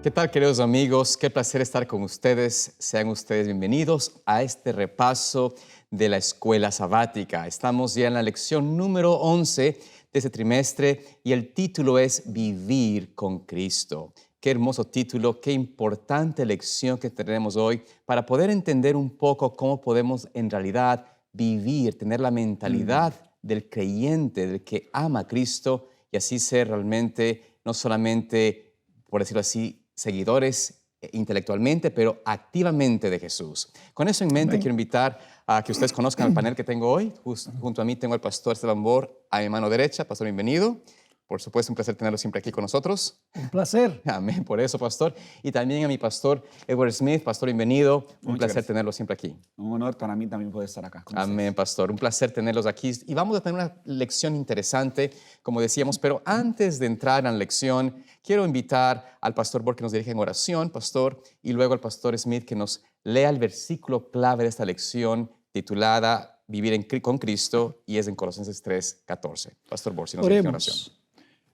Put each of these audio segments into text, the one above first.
¿Qué tal, queridos amigos? Qué placer estar con ustedes. Sean ustedes bienvenidos a este repaso de la escuela sabática. Estamos ya en la lección número 11 de este trimestre y el título es Vivir con Cristo. Qué hermoso título, qué importante lección que tenemos hoy para poder entender un poco cómo podemos en realidad vivir, tener la mentalidad del creyente, del que ama a Cristo y así ser realmente no solamente, por decirlo así, seguidores intelectualmente, pero activamente de Jesús. Con eso en mente, Amén. quiero invitar a que ustedes conozcan el panel que tengo hoy. Junto a mí tengo al pastor Esteban Bor a mi mano derecha. Pastor, bienvenido. Por supuesto, un placer tenerlo siempre aquí con nosotros. Un placer. Amén, por eso, pastor. Y también a mi pastor Edward Smith. Pastor, bienvenido. Un Muchas placer gracias. tenerlo siempre aquí. Un honor para mí también poder estar acá con Amén, ustedes. pastor. Un placer tenerlos aquí. Y vamos a tener una lección interesante, como decíamos, pero antes de entrar en la lección, quiero invitar al pastor Borg que nos dirija en oración, pastor, y luego al pastor Smith que nos lea el versículo clave de esta lección titulada Vivir con Cristo, y es en Colosenses 3:14. Pastor Borg, si nos dirige en oración. Oremos.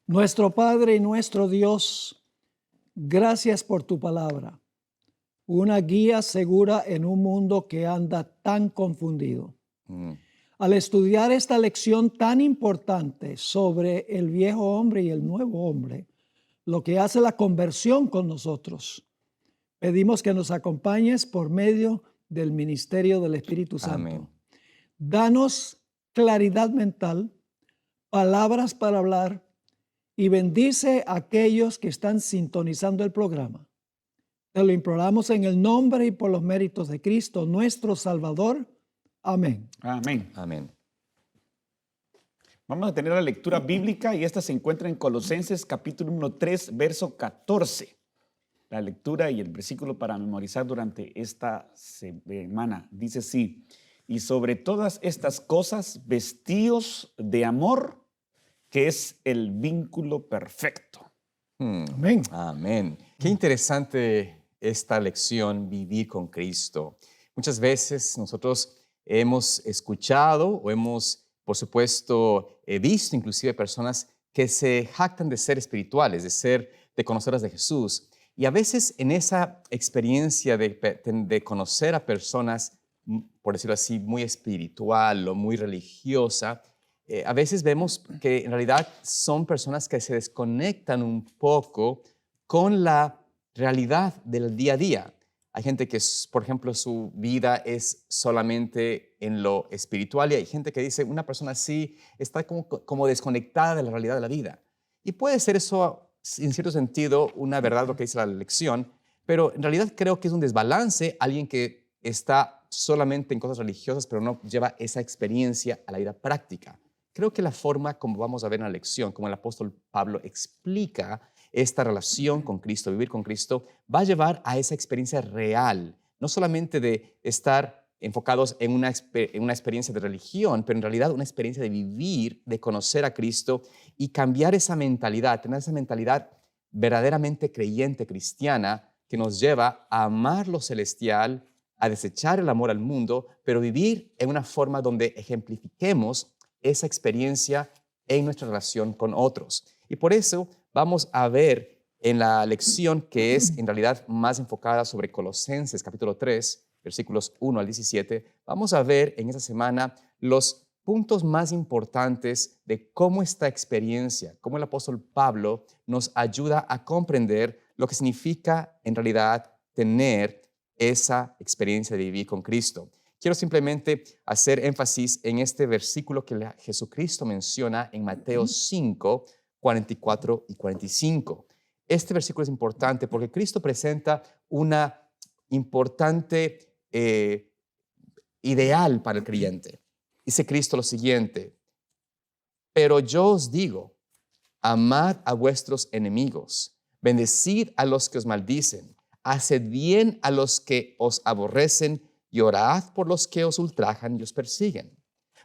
Nuestro Padre y nuestro Dios, gracias por tu palabra. Una guía segura en un mundo que anda tan confundido. Al estudiar esta lección tan importante sobre el viejo hombre y el nuevo hombre, lo que hace la conversión con nosotros, pedimos que nos acompañes por medio del ministerio del Espíritu Santo. Amén. Danos claridad mental, palabras para hablar y bendice a aquellos que están sintonizando el programa. Te lo imploramos en el nombre y por los méritos de Cristo, nuestro Salvador. Amén. Amén. Amén. Vamos a tener la lectura bíblica y esta se encuentra en Colosenses capítulo 3, verso 14. La lectura y el versículo para memorizar durante esta semana dice así: y sobre todas estas cosas, vestíos de amor, que es el vínculo perfecto. Amén. Amén. Qué interesante esta lección, vivir con Cristo. Muchas veces nosotros hemos escuchado o hemos, por supuesto, visto inclusive personas que se jactan de ser espirituales, de conocerlas de Jesús. Y a veces en esa experiencia de conocer a personas, por decirlo así, muy espiritual o muy religiosa, a veces vemos que en realidad son personas que se desconectan un poco con la realidad del día a día. Hay gente que, por ejemplo, su vida es solamente en lo espiritual y hay gente que dice, una persona así está como desconectada de la realidad de la vida. Y puede ser eso, en cierto sentido, una verdad lo que dice la lección, pero en realidad creo que es un desbalance alguien que está solamente en cosas religiosas, pero no lleva esa experiencia a la vida práctica. Creo que la forma como vamos a ver en la lección, como el apóstol Pablo explica esta relación con Cristo, vivir con Cristo, va a llevar a esa experiencia real, no solamente de estar enfocados en una experiencia de religión, pero en realidad una experiencia de vivir, de conocer a Cristo y cambiar esa mentalidad, tener esa mentalidad verdaderamente creyente, cristiana, que nos lleva a amar lo celestial, a desechar el amor al mundo, pero vivir en una forma donde ejemplifiquemos esa experiencia en nuestra relación con otros. Y por eso vamos a ver en la lección que es en realidad más enfocada sobre Colosenses capítulo 3, versículos 1 al 17, vamos a ver en esta semana los puntos más importantes de cómo esta experiencia, cómo el apóstol Pablo nos ayuda a comprender lo que significa en realidad tener esa experiencia de vivir con Cristo. Quiero simplemente hacer énfasis en este versículo que Jesucristo menciona en Mateo 5, 44 y 45. Este versículo es importante porque Cristo presenta una importante ideal para el creyente. Dice Cristo lo siguiente: pero yo os digo, amad a vuestros enemigos, bendecid a los que os maldicen, haced bien a los que os aborrecen y orad por los que os ultrajan y os persiguen,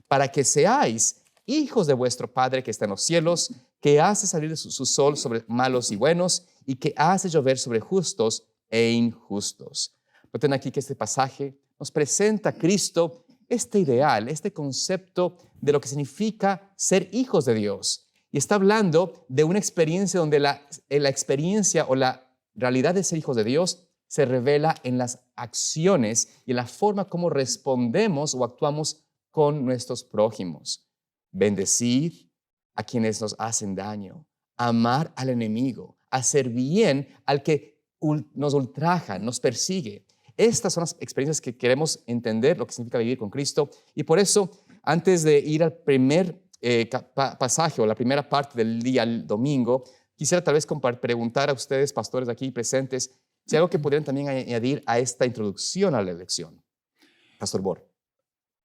para que seáis hijos de vuestro Padre que está en los cielos, que hace salir de su sol sobre malos y buenos y que hace llover sobre justos e injustos. Noten aquí que este pasaje nos presenta a Cristo este ideal, este concepto de lo que significa ser hijos de Dios. Y está hablando de una experiencia donde la experiencia o la realidad de ser hijos de Dios se revela en las acciones y en la forma como respondemos o actuamos con nuestros prójimos. Bendecir a quienes nos hacen daño, amar al enemigo, hacer bien al que nos ultraja, nos persigue. Estas son las experiencias que queremos entender, lo que significa vivir con Cristo. Y por eso, antes de ir al primer pasaje o la primera parte del día al domingo, quisiera tal vez preguntar a ustedes, pastores aquí presentes, si hay algo que pudieran también añadir a esta introducción a la lección. Pastor Bor.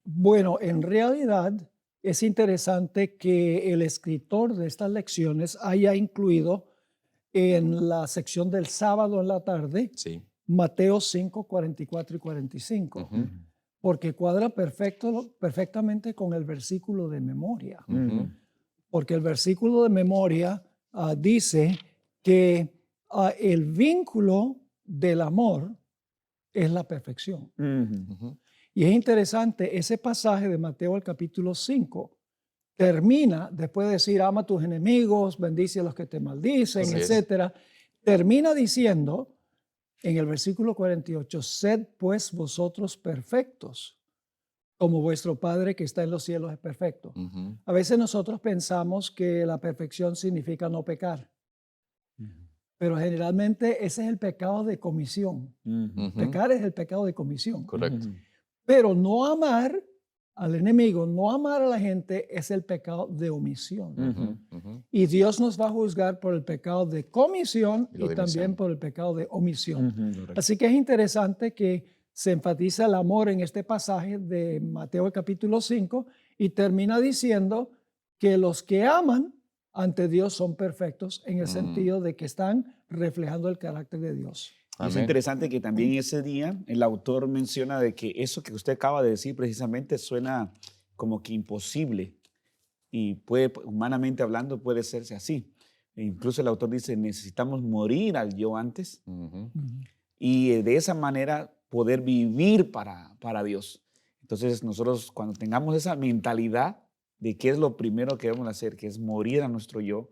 Bueno, en realidad es interesante que el escritor de estas lecciones haya incluido en la sección del sábado en la tarde Sí. Mateo 5, 44 y 45, porque cuadra perfectamente con el versículo de memoria. Porque el versículo de memoria dice que el vínculo del amor es la perfección. Y es interesante, ese pasaje de Mateo el capítulo 5 termina, después de decir, ama a tus enemigos, bendice a los que te maldicen, Así es. etc. Termina diciendo en el versículo 48, sed pues vosotros perfectos, como vuestro Padre que está en los cielos es perfecto. A veces nosotros pensamos que la perfección significa no pecar, pero generalmente ese es el pecado de comisión. Pecar es el pecado de comisión. Correcto. Pero no amar al enemigo, no amar a la gente es el pecado de omisión. Y Dios nos va a juzgar por el pecado de comisión y también por el pecado de omisión. Así que es interesante que se enfatiza el amor en este pasaje de Mateo capítulo 5 y termina diciendo que los que aman ante Dios son perfectos en el sentido de que están reflejando el carácter de Dios. Es interesante que también ese día el autor menciona de que eso que usted acaba de decir precisamente suena como que imposible y puede, humanamente hablando, puede serse así. E incluso el autor dice, necesitamos morir al yo antes y de esa manera poder vivir para Dios. Entonces nosotros cuando tengamos esa mentalidad de qué es lo primero que debemos hacer, que es morir a nuestro yo,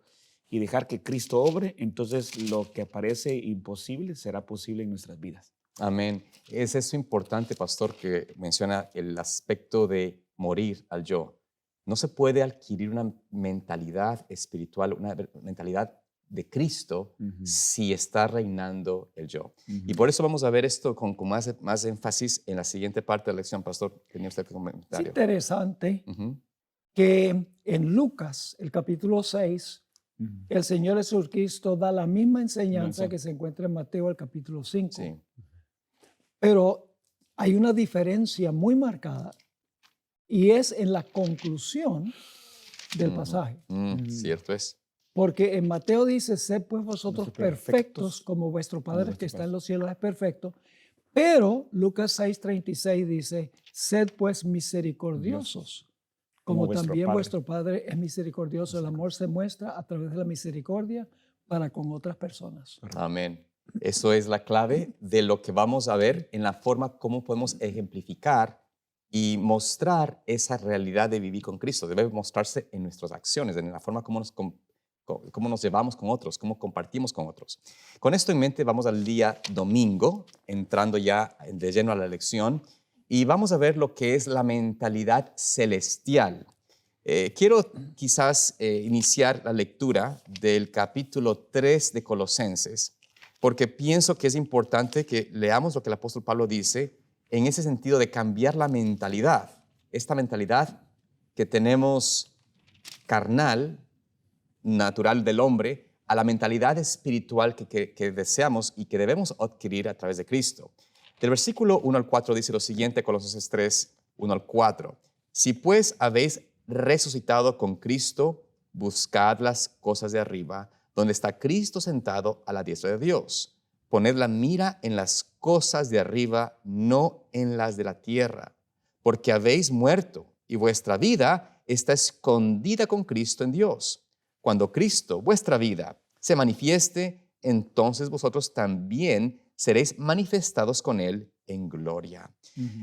y dejar que Cristo obre, entonces lo que parece imposible será posible en nuestras vidas. Amén. Es eso importante, pastor, que menciona el aspecto de morir al yo. No se puede adquirir una mentalidad espiritual, una mentalidad de Cristo si está reinando el yo. Y por eso vamos a ver esto con más énfasis en la siguiente parte de la lección. Pastor, tenía usted un comentario. Es interesante que en Lucas, el capítulo 6, el Señor Jesucristo da la misma enseñanza que se encuentra en Mateo, el capítulo 5. Sí. Pero hay una diferencia muy marcada y es en la conclusión del pasaje. Cierto es. Porque en Mateo dice, sed pues vosotros perfectos como vuestro Padre que está en los cielos es perfecto. Pero Lucas 6:36 dice, sed pues misericordiosos. Como también vuestro Padre es misericordioso. El amor se muestra a través de la misericordia para con otras personas. Amén. Eso es la clave de lo que vamos a ver en la forma como podemos ejemplificar y mostrar esa realidad de vivir con Cristo. Debe mostrarse en nuestras acciones, en la forma como nos llevamos con otros, cómo compartimos con otros. Con esto en mente vamos al día domingo, entrando ya de lleno a la lección. Y vamos a ver lo que es la mentalidad celestial. Quiero quizás iniciar la lectura del capítulo 3 de Colosenses, porque pienso que es importante que leamos lo que el apóstol Pablo dice en ese sentido de cambiar la mentalidad. Esta mentalidad que tenemos carnal, natural del hombre, a la mentalidad espiritual que deseamos y que debemos adquirir a través de Cristo. Del versículo 1 al 4 dice lo siguiente, Colosenses 3, 1 al 4. Si pues habéis resucitado con Cristo, buscad las cosas de arriba, donde está Cristo sentado a la diestra de Dios. Poned la mira en las cosas de arriba, no en las de la tierra, porque habéis muerto y vuestra vida está escondida con Cristo en Dios. Cuando Cristo, vuestra vida, se manifieste, entonces vosotros también seréis manifestados con Él en gloria.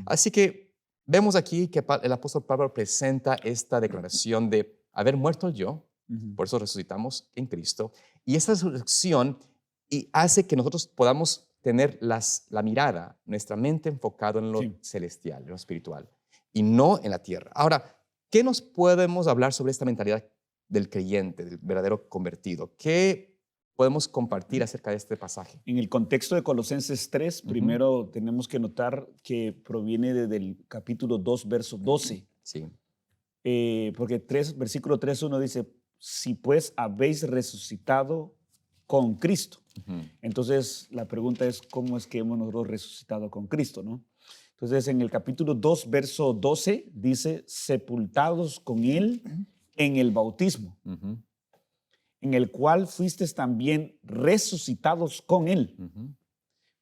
Así que vemos aquí que el apóstol Pablo presenta esta declaración de haber muerto el yo, por eso resucitamos en Cristo, y esta resurrección y hace que nosotros podamos tener la mirada, nuestra mente enfocada en lo Sí. celestial, en lo espiritual, y no en la tierra. Ahora, ¿qué nos podemos hablar sobre esta mentalidad del creyente, del verdadero convertido? ¿Qué podemos compartir acerca de este pasaje? En el contexto de Colosenses 3, primero tenemos que notar que proviene desde el capítulo 2, verso 12. Sí. Porque versículo 3:1 dice, si pues habéis resucitado con Cristo. Entonces la pregunta es, ¿cómo es que hemos nosotros resucitado con Cristo, no? Entonces en el capítulo 2, verso 12 dice, sepultados con Él en el bautismo, en el cual fuisteis también resucitados con Él,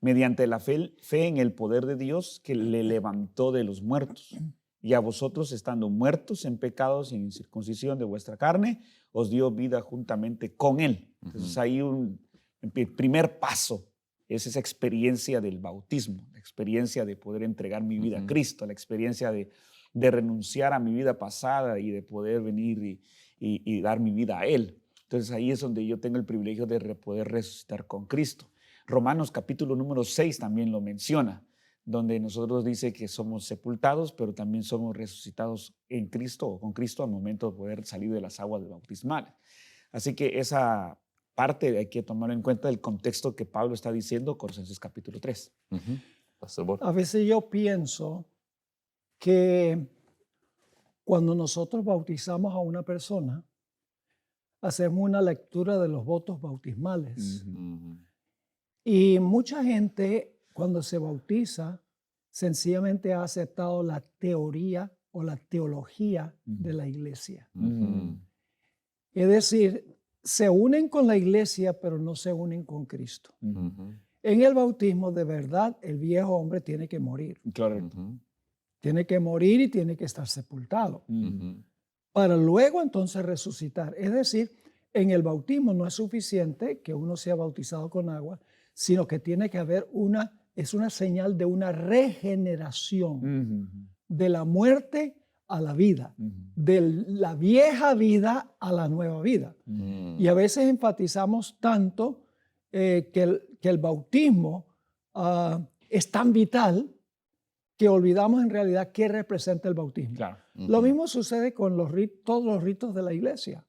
mediante la fe en el poder de Dios que le levantó de los muertos. Y a vosotros, estando muertos en pecados y en incircuncisión de vuestra carne, os dio vida juntamente con Él. Entonces ahí el primer paso es esa experiencia del bautismo, la experiencia de poder entregar mi vida a Cristo, la experiencia de renunciar a mi vida pasada y de poder venir y dar mi vida a Él. Entonces ahí es donde yo tengo el privilegio de poder resucitar con Cristo. Romanos capítulo número 6 también lo menciona, donde nosotros dice que somos sepultados, pero también somos resucitados en Cristo o con Cristo al momento de poder salir de las aguas bautismales. Así que esa parte hay que tomar en cuenta el contexto que Pablo está diciendo, Colosenses capítulo 3. Pastor Borja. A veces yo pienso que cuando nosotros bautizamos a una persona, hacemos una lectura de los votos bautismales. Y mucha gente, cuando se bautiza, sencillamente ha aceptado la teoría o la teología de la iglesia. Es decir, se unen con la iglesia, pero no se unen con Cristo. En el bautismo, de verdad, el viejo hombre tiene que morir. Correcto. Tiene que morir y tiene que estar sepultado. Para luego entonces resucitar. Es decir, en el bautismo no es suficiente que uno sea bautizado con agua, sino que tiene que haber es una señal de una regeneración de la muerte a la vida, de la vieja vida a la nueva vida. Y a veces enfatizamos tanto que el bautismo es tan vital que olvidamos en realidad qué representa el bautismo. Claro. Lo mismo sucede con todos los ritos de la iglesia.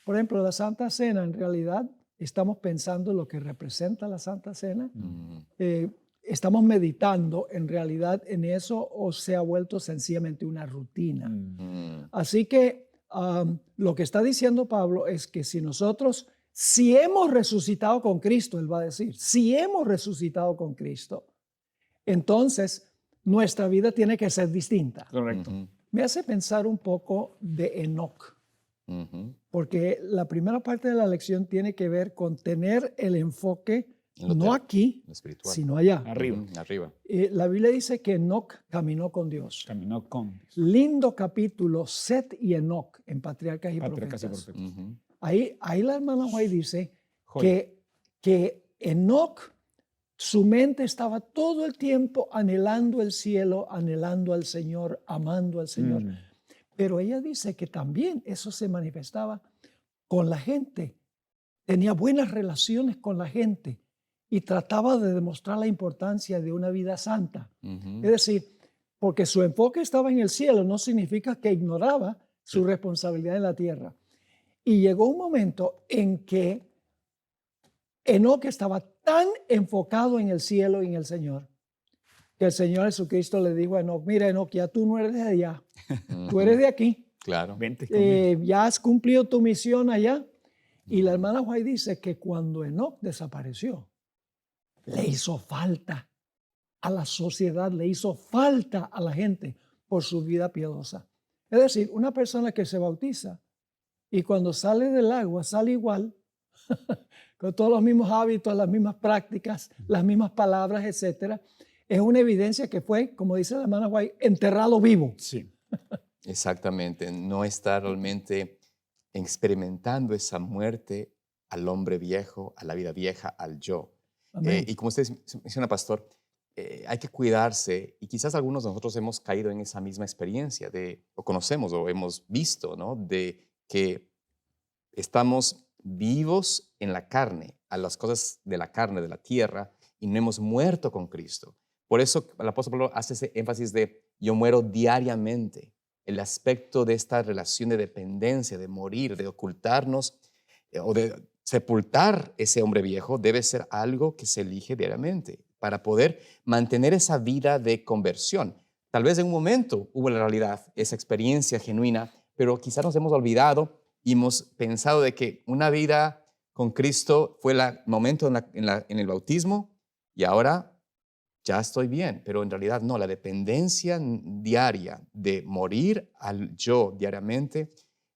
Por ejemplo, la Santa Cena, en realidad estamos pensando en lo que representa la Santa Cena. Estamos meditando en realidad en eso o se ha vuelto sencillamente una rutina. Así que lo que está diciendo Pablo es que si hemos resucitado con Cristo, él va a decir, si hemos resucitado con Cristo, entonces nuestra vida tiene que ser distinta. Correcto. Me hace pensar un poco de Enoc, porque la primera parte de la lección tiene que ver con tener el enfoque no aquí, sino allá. Arriba. Arriba. La Biblia dice que Enoc caminó con Dios. Caminó con Dios. Lindo capítulo, Set y Enoc en Patriarcas y Patriarcas y Profetas. Profetas. Ahí la hermana White dice que Enoc, su mente estaba todo el tiempo anhelando el cielo, anhelando al Señor, amando al Señor. Pero ella dice que también eso se manifestaba con la gente. Tenía buenas relaciones con la gente y trataba de demostrar la importancia de una vida santa. Es decir, porque su enfoque estaba en el cielo, no significa que ignoraba su responsabilidad en la tierra. Y llegó un momento en que Enoc estaba tan enfocado en el cielo y en el Señor, que el Señor Jesucristo le dijo a Enoc, mira Enoc, ya tú no eres de allá, tú eres de aquí. Claro. Vente conmigo. Ya has cumplido tu misión allá. Y la hermana White dice que cuando Enoc desapareció, le hizo falta a la sociedad, le hizo falta a la gente por su vida piadosa. Es decir, una persona que se bautiza y cuando sale del agua sale igual, con todos los mismos hábitos, las mismas prácticas, las mismas palabras, etc. Es una evidencia que fue, como dice la hermana White, enterrado vivo. Sí. Exactamente. No está realmente experimentando esa muerte al hombre viejo, a la vida vieja, al yo. Y como usted menciona, pastor, hay que cuidarse y quizás algunos de nosotros hemos caído en esa misma experiencia o conocemos o hemos visto, ¿no? De que estamos vivos en la carne, a las cosas de la carne, de la tierra, y no hemos muerto con Cristo. Por eso el apóstol Pablo hace ese énfasis de yo muero diariamente. El aspecto de esta relación de dependencia, de morir, de ocultarnos o de sepultar ese hombre viejo debe ser algo que se elige diariamente para poder mantener esa vida de conversión. Tal vez en un momento hubo la realidad, esa experiencia genuina, pero quizás nos hemos olvidado y hemos pensado de que una vida con Cristo fue el momento en el bautismo y ahora ya estoy bien, pero en realidad no, la dependencia diaria de morir al yo diariamente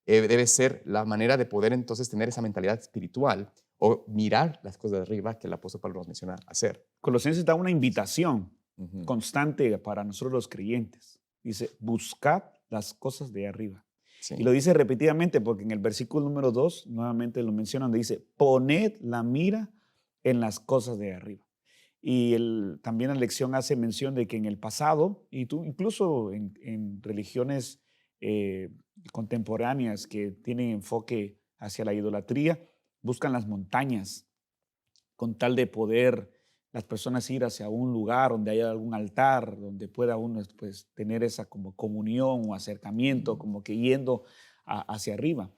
debe ser la manera de poder entonces tener esa mentalidad espiritual o mirar las cosas de arriba que el apóstol Pablo nos menciona hacer. Colosenses da una invitación Ujú. constante para nosotros los creyentes. Dice, buscad las cosas de arriba. Sí. Y lo dice repetidamente porque en el versículo número 2 nuevamente lo menciona donde dice, poned la mira en las cosas de arriba. Y también la lección hace mención de que en el pasado, y tú, incluso en religiones contemporáneas que tienen enfoque hacia la idolatría, buscan las montañas con tal de poder las personas ir hacia un lugar donde haya algún altar, donde pueda uno pues, tener esa como comunión o acercamiento, como que yendo hacia arriba.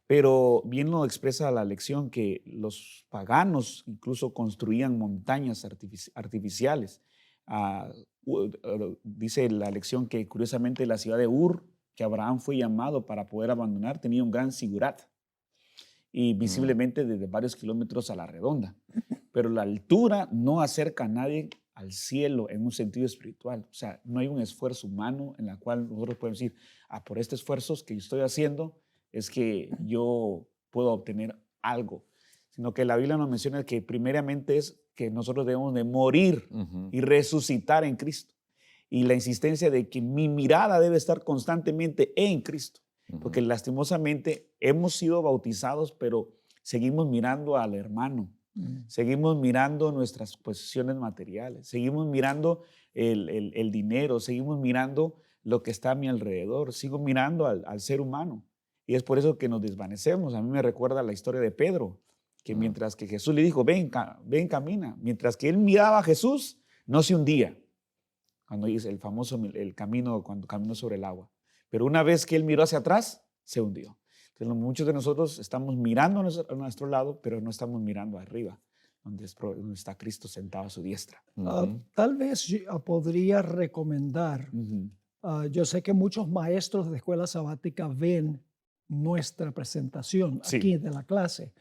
Pero bien lo expresa la lección que los paganos incluso construían montañas artificiales. Dice la lección que curiosamente la ciudad de Ur, que Abraham fue llamado para poder abandonar, tenía un gran sigurat y visiblemente desde varios kilómetros a la redonda. Pero la altura no acerca a nadie al cielo en un sentido espiritual. O sea, no hay un esfuerzo humano en el cual nosotros podemos decir, por estos esfuerzos que yo estoy haciendo es que yo puedo obtener algo. Sino que la Biblia nos menciona que primeramente es que nosotros debemos de morir y resucitar en Cristo. Y la insistencia de que mi mirada debe estar constantemente en Cristo. Porque lastimosamente hemos sido bautizados, pero seguimos mirando al hermano. Seguimos mirando nuestras posesiones materiales, seguimos mirando el dinero, seguimos mirando lo que está a mi alrededor, sigo mirando al ser humano. Y es por eso que nos desvanecemos. A mí me recuerda la historia de Pedro, que mientras que Jesús le dijo, ven, camina, mientras que él miraba a Jesús, no se hundía. Cuando dice el famoso el camino, cuando caminó sobre el agua. Pero una vez que él miró hacia atrás, se hundió. Entonces, muchos de nosotros estamos mirando a nuestro lado, pero no estamos mirando arriba, donde está Cristo sentado a su diestra. Tal vez podría recomendar, yo sé que muchos maestros de escuela sabática ven nuestra presentación aquí de la clase.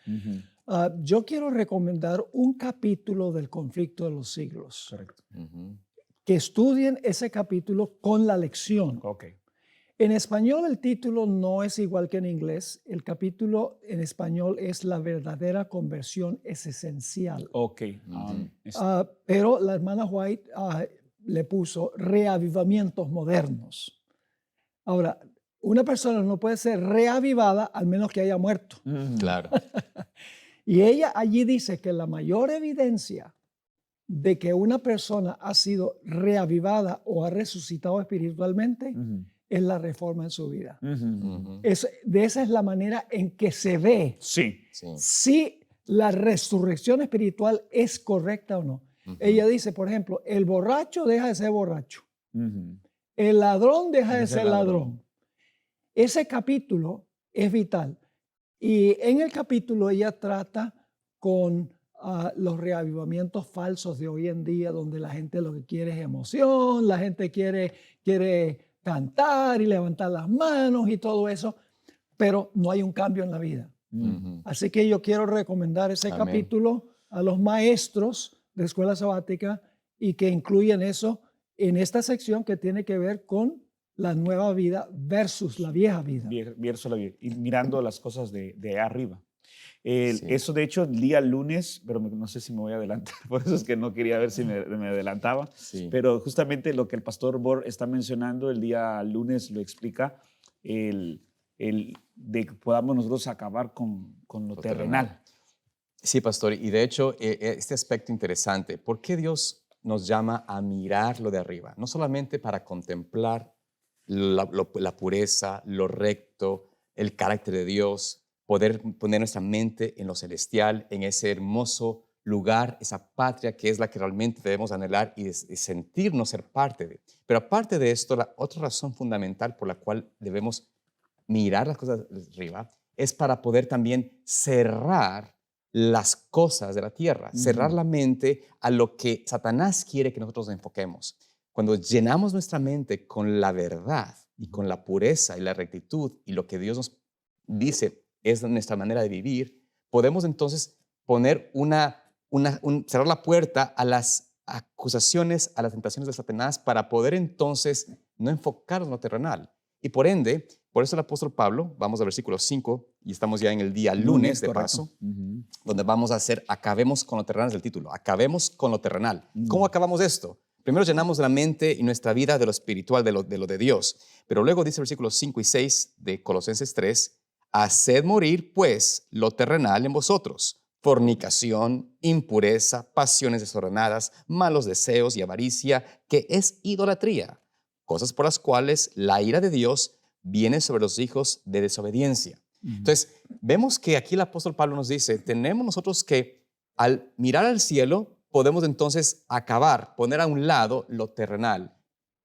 Yo quiero recomendar un capítulo del Conflicto de los Siglos. Correcto. Que estudien ese capítulo con la lección. Okay. En español el título no es igual que en inglés. El capítulo en español es La verdadera conversión es esencial. Okay. Pero la hermana White le puso reavivamientos modernos. Ahora, una persona no puede ser reavivada al menos que haya muerto. Claro. Y ella allí dice que la mayor evidencia de que una persona ha sido reavivada o ha resucitado espiritualmente es la reforma en su vida. Esa es la manera en que se ve si la resurrección espiritual es correcta o no. Ella dice, por ejemplo, el borracho deja de ser borracho. El ladrón deja de ser ladrón. Ese capítulo es vital. Y en el capítulo ella trata con los reavivamientos falsos de hoy en día, donde la gente lo que quiere es emoción, la gente quiere cantar y levantar las manos y todo eso, pero no hay un cambio en la vida. Así que yo quiero recomendar ese capítulo a los maestros de escuela sabática y que incluyan eso en esta sección que tiene que ver con la nueva vida versus la vieja vida. Y mirando las cosas de arriba. Eso, de hecho, el día lunes, pero no sé si me voy a adelantar, por eso es que no quería ver si me adelantaba, pero justamente lo que el pastor Bor está mencionando el día lunes lo explica, de que podamos nosotros acabar con lo terrenal. Sí, pastor, y de hecho, este aspecto interesante, ¿por qué Dios nos llama a mirar lo de arriba? No solamente para contemplar la pureza, lo recto, el carácter de Dios, poder poner nuestra mente en lo celestial, en ese hermoso lugar, esa patria que es la que realmente debemos anhelar y sentirnos ser parte de. Pero aparte de esto, la otra razón fundamental por la cual debemos mirar las cosas de arriba es para poder también cerrar las cosas de la tierra, cerrar la mente a lo que Satanás quiere que nosotros nos enfoquemos. Cuando llenamos nuestra mente con la verdad y con la pureza y la rectitud y lo que Dios nos dice es nuestra manera de vivir, podemos entonces poner cerrar la puerta a las acusaciones, a las tentaciones de Satanás para poder entonces no enfocarnos en lo terrenal. Y por ende, por eso el apóstol Pablo, vamos al versículo 5, y estamos ya en el día lunes de paso, donde vamos a hacer, acabemos con lo terrenal, es el título, acabemos con lo terrenal. ¿Cómo acabamos esto? Primero llenamos la mente y nuestra vida de lo espiritual, de lo de Dios. Pero luego dice el versículo 5 y 6 de Colosenses 3, haced morir pues lo terrenal en vosotros, fornicación, impureza, pasiones desordenadas, malos deseos y avaricia, que es idolatría, cosas por las cuales la ira de Dios viene sobre los hijos de desobediencia. Entonces, vemos que aquí el apóstol Pablo nos dice, tenemos nosotros que al mirar al cielo, podemos entonces poner a un lado lo terrenal,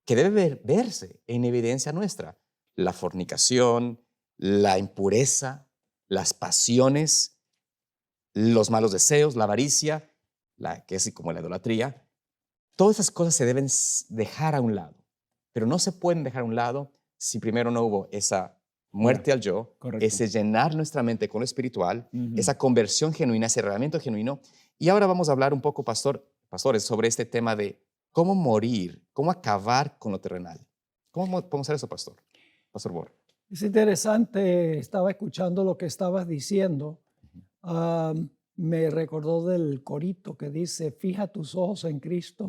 que debe verse en evidencia nuestra. La fornicación, la impureza, las pasiones, los malos deseos, la avaricia, que es como la idolatría. Todas esas cosas se deben dejar a un lado, pero no se pueden dejar a un lado si primero no hubo esa muerte al yo, correcto. ese llenar nuestra mente con lo espiritual, esa conversión genuina, ese arreglamiento genuino. Y ahora vamos a hablar un poco, pastores, sobre este tema de cómo morir, cómo acabar con lo terrenal. ¿Cómo podemos hacer eso, Pastor Bor? Es interesante, estaba escuchando lo que estabas diciendo. Me recordó del corito que dice, fija tus ojos en Cristo,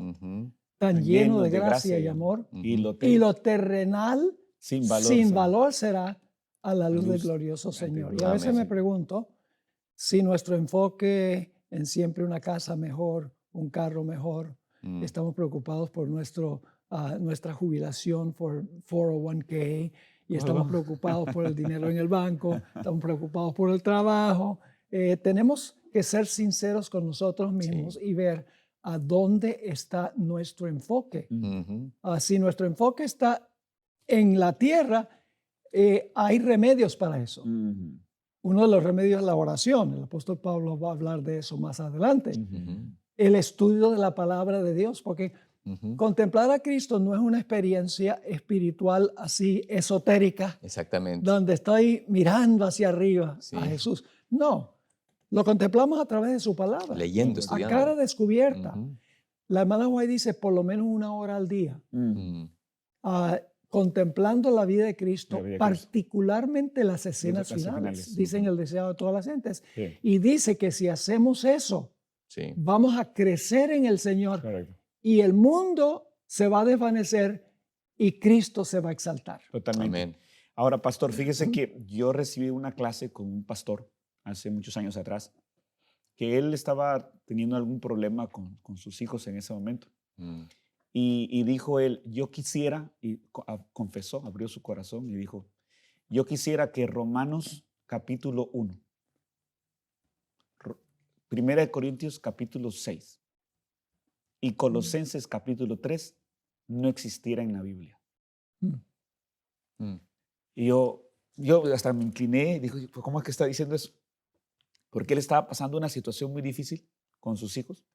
tan lleno de gracia y amor, y lo terrenal sin valor será a la luz del glorioso Señor. Y a veces me pregunto si nuestro enfoque en siempre una casa mejor, un carro mejor, estamos preocupados por nuestra jubilación, por 401k, y estamos preocupados por el dinero en el banco, estamos preocupados por el trabajo. Tenemos que ser sinceros con nosotros mismos y ver a dónde está nuestro enfoque. Si nuestro enfoque está en la tierra, hay remedios para eso. Uno de los remedios es la oración. El apóstol Pablo va a hablar de eso más adelante. El estudio de la palabra de Dios, porque contemplar a Cristo no es una experiencia espiritual así esotérica. Exactamente. Donde estoy mirando hacia arriba a Jesús. No, lo contemplamos a través de su palabra. Leyendo, estudiando. A cara descubierta. La hermana White dice por lo menos 1 hora al día. Contemplando la vida de Cristo, particularmente las escenas finales. Dicen el deseo de todas las gentes. Y dice que si hacemos eso, vamos a crecer en el Señor. Correcto. Y el mundo se va a desvanecer y Cristo se va a exaltar. Totalmente. Amén. Ahora, pastor, fíjese que yo recibí una clase con un pastor hace muchos años atrás, que él estaba teniendo algún problema con sus hijos en ese momento. Y dijo él, yo quisiera, y confesó, abrió su corazón y dijo, yo quisiera que Romanos capítulo 1, 1 Corintios capítulo 6 y Colosenses capítulo 3 no existiera en la Biblia. Y yo hasta me incliné y dije, ¿cómo es que está diciendo eso? Porque él estaba pasando una situación muy difícil con sus hijos.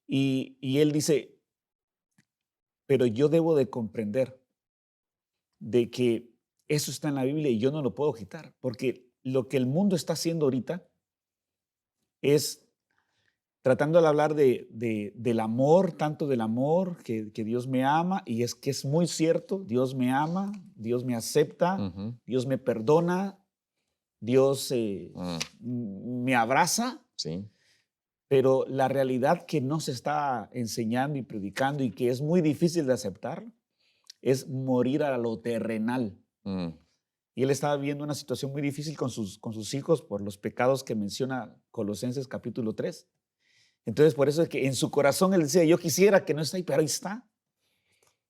Y él dice, pero yo debo de comprender de que eso está en la Biblia y yo no lo puedo quitar, porque lo que el mundo está haciendo ahorita es tratando de hablar del amor, tanto del amor, que Dios me ama, y es que es muy cierto, Dios me ama, Dios me acepta, Dios me perdona, Dios me abraza, pero la realidad que no se está enseñando y predicando y que es muy difícil de aceptar es morir a lo terrenal. Y él estaba viviendo una situación muy difícil con sus hijos por los pecados que menciona Colosenses capítulo 3. Entonces, por eso es que en su corazón él decía, yo quisiera que no esté ahí, pero ahí está.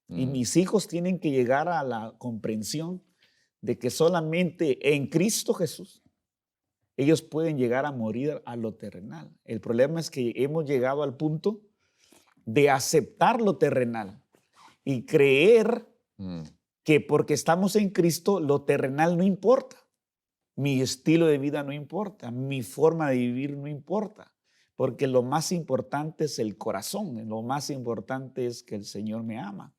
Y mis hijos tienen que llegar a la comprensión de que solamente en Cristo Jesús ellos pueden llegar a morir a lo terrenal. El problema es que hemos llegado al punto de aceptar lo terrenal y creer que porque estamos en Cristo, lo terrenal no importa. Mi estilo de vida no importa, mi forma de vivir no importa, porque lo más importante es el corazón, lo más importante es que el Señor me ama.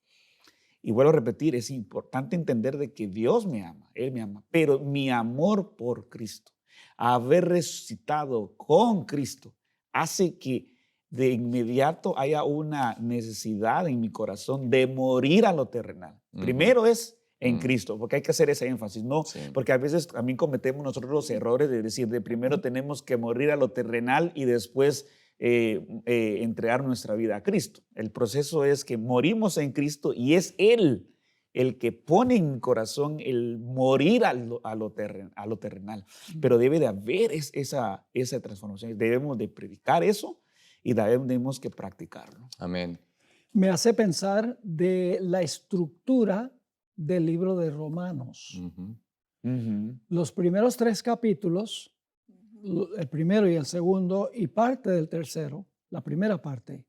Y vuelvo a repetir, es importante entender de que Dios me ama, Él me ama, pero mi amor por Cristo, haber resucitado con Cristo, hace que de inmediato haya una necesidad en mi corazón de morir a lo terrenal. Primero es en Cristo, porque hay que hacer ese énfasis, ¿no? Sí. Porque a veces también cometemos nosotros los errores de decir, de primero tenemos que morir a lo terrenal y después entregar nuestra vida a Cristo. El proceso es que morimos en Cristo y es Él el que pone en mi corazón el morir a lo terrenal. Pero debe de haber esa transformación. Debemos de predicar eso y debemos que practicarlo. Amén. Me hace pensar de la estructura del libro de Romanos. Los primeros 3 capítulos, el primero y el segundo, y parte del tercero, la primera parte,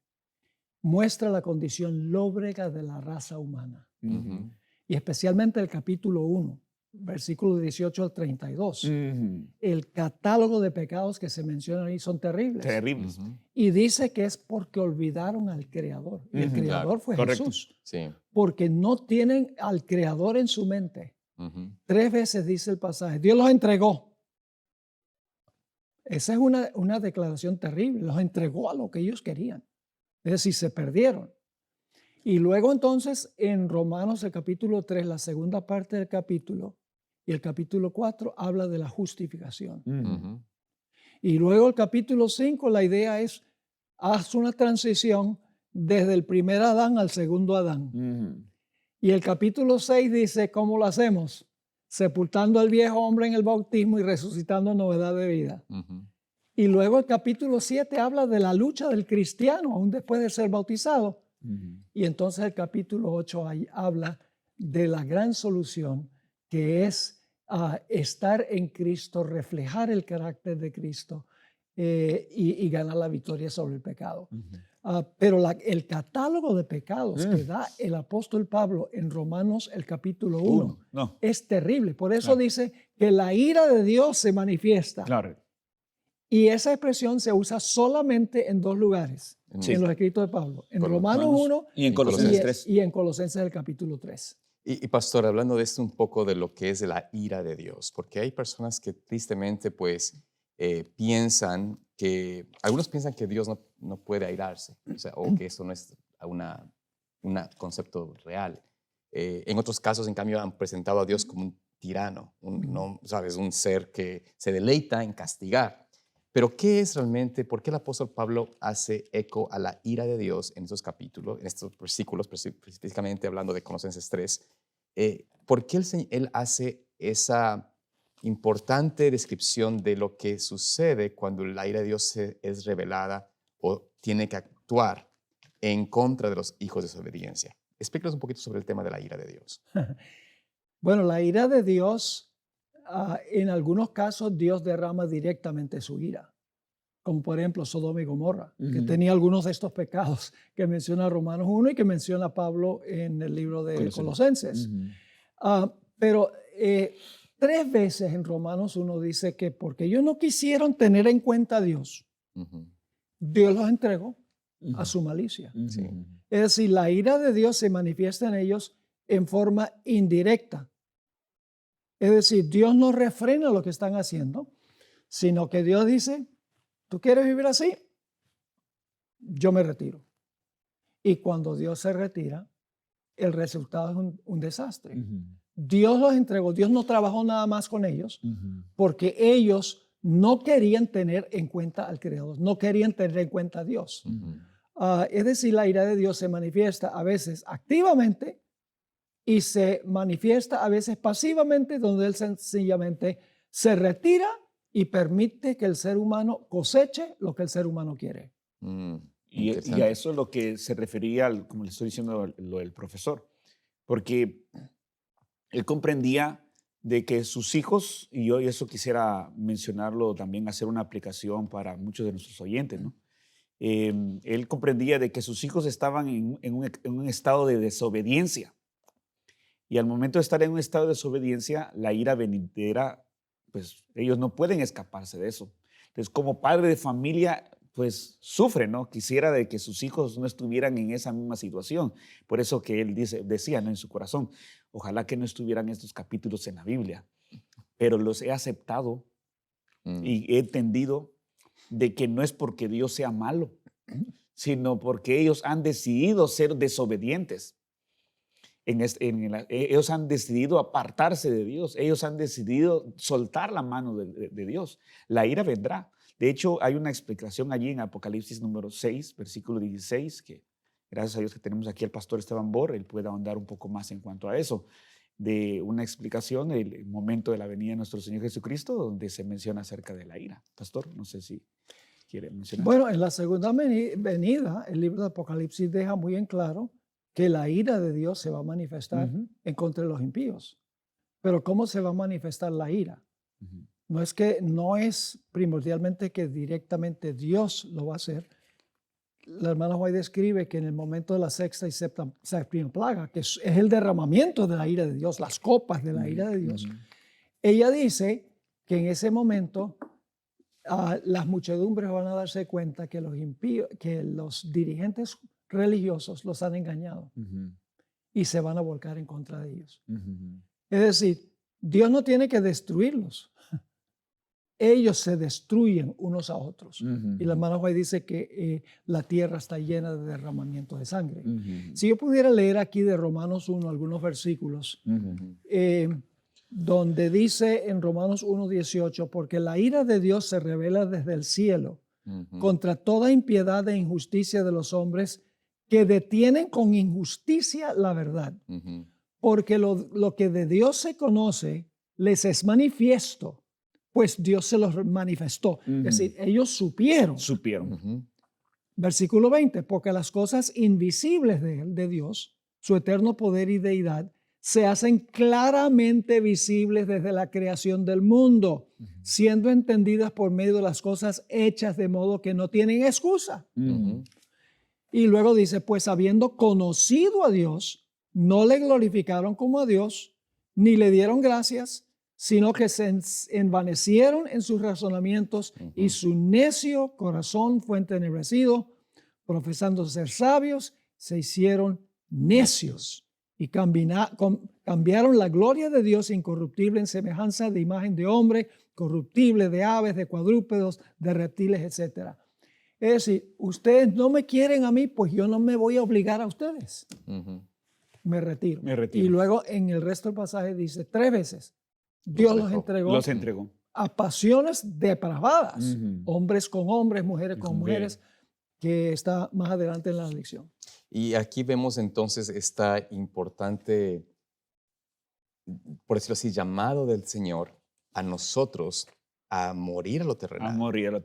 muestra la condición lóbrega de la raza humana. Y especialmente el capítulo 1, versículos 18 al 32. El catálogo de pecados que se mencionan ahí son terribles. Terribles. Y dice que es porque olvidaron al Creador. Y el Creador fue Correcto. Jesús. Sí. Porque no tienen al Creador en su mente. 3 veces dice el pasaje, Dios los entregó. Esa es una declaración terrible. Los entregó a lo que ellos querían. Es decir, se perdieron. Y luego entonces en Romanos el capítulo 3, la segunda parte del capítulo, y el capítulo 4 habla de la justificación. Y luego el capítulo 5, la idea es, haz una transición desde el primer Adán al segundo Adán. Y el capítulo 6 dice, ¿cómo lo hacemos? Sepultando al viejo hombre en el bautismo y resucitando en novedad de vida. Y luego el capítulo 7 habla de la lucha del cristiano, aún después de ser bautizado. Y entonces el capítulo 8 habla de la gran solución, que es estar en Cristo, reflejar el carácter de Cristo y ganar la victoria sobre el pecado. Pero el catálogo de pecados que da el apóstol Pablo en Romanos el capítulo 1 es terrible. Por eso dice que la ira de Dios se manifiesta. Claro. Y esa expresión se usa solamente en 2 lugares en los escritos de Pablo. En Romanos 1 y en Colosenses 3. Y en Colosenses el capítulo 3. Y pastor, hablando de esto un poco de lo que es la ira de Dios, porque hay personas que tristemente pues piensan que, algunos piensan que Dios no puede airarse, o sea, o que eso no es un concepto real. En otros casos, en cambio, han presentado a Dios como un tirano, ¿sabes? Un ser que se deleita en castigar. Pero ¿qué es realmente, por qué el apóstol Pablo hace eco a la ira de Dios en estos capítulos, en estos versículos, específicamente hablando de Colosenses 3? ¿Por qué él hace esa importante descripción de lo que sucede cuando la ira de Dios es revelada o tiene que actuar en contra de los hijos de desobediencia? Explícanos un poquito sobre el tema de la ira de Dios. Bueno, la ira de Dios, en algunos casos Dios derrama directamente su ira, como por ejemplo Sodoma y Gomorra, que tenía algunos de estos pecados que menciona Romanos 1 y que menciona Pablo en el libro de Colosenses. Pero 3 veces en Romanos 1 dice que porque ellos no quisieron tener en cuenta a Dios, Dios los entregó a su malicia. Sí. Es decir, la ira de Dios se manifiesta en ellos en forma indirecta. Es decir, Dios no refrena lo que están haciendo, sino que Dios dice, ¿tú quieres vivir así? Yo me retiro. Y cuando Dios se retira, el resultado es un desastre. Dios los entregó, Dios no trabajó nada más con ellos, porque ellos no querían tener en cuenta al Creador, no querían tener en cuenta a Dios. Es decir, la ira de Dios se manifiesta a veces activamente y se manifiesta a veces pasivamente, donde Él sencillamente se retira y permite que el ser humano coseche lo que el ser humano quiere. Y a eso es lo que se refería, como le estoy diciendo, lo del profesor. Porque él comprendía de que sus hijos, y yo eso quisiera mencionarlo también, hacer una aplicación para muchos de nuestros oyentes, ¿no? Él comprendía de que sus hijos estaban en un estado de desobediencia. Y al momento de estar en un estado de desobediencia, la ira venidera, pues ellos no pueden escaparse de eso. Entonces, como padre de familia, pues sufre, ¿no? Quisiera de que sus hijos no estuvieran en esa misma situación. Por eso que él decía, ¿no? En su corazón, ojalá que no estuvieran estos capítulos en la Biblia, pero los he aceptado y he entendido de que no es porque Dios sea malo, sino porque ellos han decidido ser desobedientes. Ellos han decidido apartarse de Dios, ellos han decidido soltar la mano de Dios. La ira vendrá. De hecho, hay una explicación allí en Apocalipsis número 6, versículo 16, que gracias a Dios que tenemos aquí al pastor Esteban Borre, él puede ahondar un poco más en cuanto a eso, de una explicación del momento de la venida de nuestro Señor Jesucristo, donde se menciona acerca de la ira. Pastor, no sé si quiere mencionar. Bueno, en la segunda venida, el libro de Apocalipsis deja muy en claro que la ira de Dios se va a manifestar en contra de los impíos. Pero ¿cómo se va a manifestar la ira? No es primordialmente que directamente Dios lo va a hacer. La hermana White describe que en el momento de la sexta y séptima plaga, que es el derramamiento de la ira de Dios, las copas de la ira de Dios, ella dice que en ese momento las muchedumbres van a darse cuenta que los impíos, que los dirigentes religiosos los han engañado y se van a volcar en contra de ellos. Es decir, Dios no tiene que destruirlos. Ellos se destruyen unos a otros. Y la hermana White dice que la tierra está llena de derramamiento de sangre. Si yo pudiera leer aquí de Romanos 1 algunos versículos, donde dice en Romanos 1:18, porque la ira de Dios se revela desde el cielo contra toda impiedad e injusticia de los hombres que detienen con injusticia la verdad. Porque lo que de Dios se conoce les es manifiesto, pues Dios se los manifestó. Es decir, ellos supieron. Versículo 20, porque las cosas invisibles de Dios, su eterno poder y deidad, se hacen claramente visibles desde la creación del mundo, siendo entendidas por medio de las cosas hechas de modo que no tienen excusa. Y luego dice, pues habiendo conocido a Dios, no le glorificaron como a Dios, ni le dieron gracias, sino que se envanecieron en sus razonamientos y su necio corazón fue entenebrecido, profesando ser sabios, se hicieron necios y cambiaron la gloria de Dios incorruptible en semejanza de imagen de hombre, corruptible, de aves, de cuadrúpedos, de reptiles, etc. Es decir, ustedes no me quieren a mí, pues yo no me voy a obligar a ustedes. Me retiro. Y luego en el resto del pasaje dice 3 veces, Dios los entregó a pasiones depravadas, hombres con hombres, mujeres con mujeres, que está más adelante en la lección. Y aquí vemos entonces esta importante, por decirlo así, llamado del Señor a nosotros a morir a lo terrenal.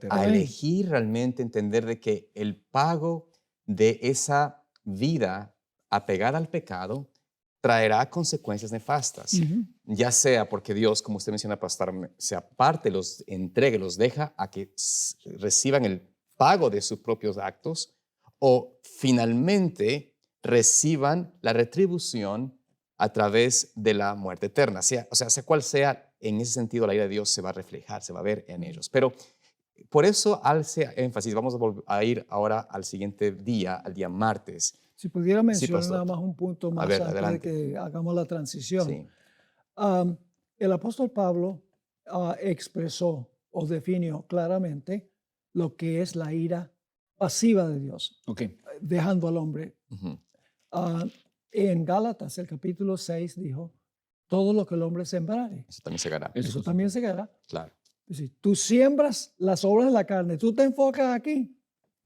A elegir realmente entender de que el pago de esa vida apegada al pecado traerá consecuencias nefastas, ya sea porque Dios, como usted menciona, pastor, se aparte, los entregue, los deja a que reciban el pago de sus propios actos, o finalmente reciban la retribución a través de la muerte eterna. Sea cual sea, en ese sentido la ira de Dios se va a reflejar, se va a ver en ellos. Pero por eso hace énfasis, vamos a ir ahora al siguiente día, al día martes. Si pudiera mencionar nada más un punto más antes adelante. de que hagamos la transición. Sí. El apóstol Pablo expresó o definió claramente lo que es la ira pasiva de Dios, dejando al hombre. En Gálatas, el capítulo 6, dijo, todo lo que el hombre sembrare, Eso también segará. eso también segará. Claro. Es decir, tú siembras las obras de la carne, tú te enfocas aquí,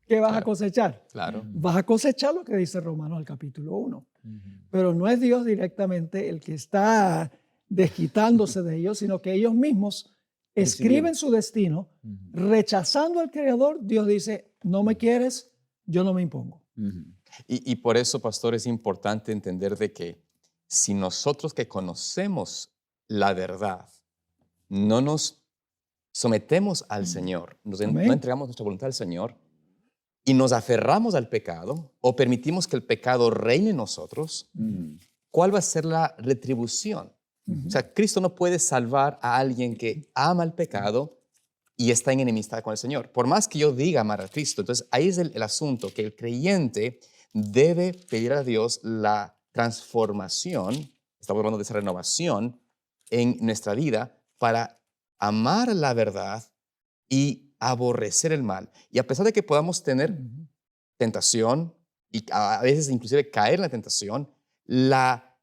¿qué vas a cosechar? Claro. Vas a cosechar lo que dice Romanos el capítulo 1. Pero no es Dios directamente el que está desquitándose de ellos, sino que ellos mismos escriben su destino, rechazando al Creador. Dios dice, no me quieres, yo no me impongo. Y por eso, pastor, es importante entender de que si nosotros que conocemos la verdad, no nos sometemos al Señor, no Amén. entregamos nuestra voluntad al Señor y nos aferramos al pecado o permitimos que el pecado reine en nosotros, ¿cuál va a ser la retribución? O sea, Cristo no puede salvar a alguien que ama el pecado y está en enemistad con el Señor. Por más que yo diga amar a Cristo, entonces ahí es el asunto, que el creyente debe pedir a Dios la transformación, estamos hablando de esa renovación en nuestra vida para amar la verdad y aborrecer el mal. Y a pesar de que podamos tener tentación y a veces inclusive caer en la tentación, la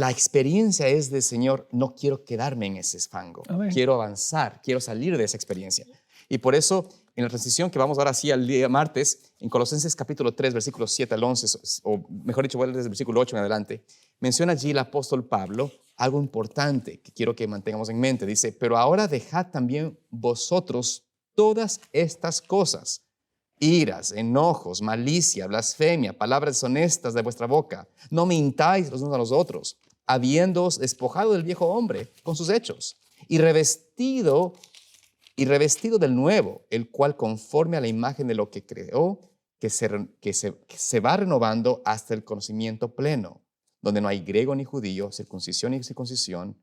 experiencia es de, Señor, no quiero quedarme en ese fango. Amén. Quiero avanzar, quiero salir de esa experiencia. Y por eso, en la transición que vamos ahora sí al día martes, en Colosenses capítulo 3, versículos 7 al 11, o mejor dicho, voy a leer desde el versículo 8 en adelante, menciona allí el apóstol Pablo algo importante que quiero que mantengamos en mente. Dice, pero ahora dejad también vosotros todas estas cosas: iras, enojos, malicia, blasfemia, palabras deshonestas de vuestra boca. No mintáis los unos a los otros, habiéndoos despojado del viejo hombre con sus hechos, y revestido del nuevo, el cual conforme a la imagen de lo que creó, que se va renovando hasta el conocimiento pleno, donde no hay griego ni judío, circuncisión ni circuncisión,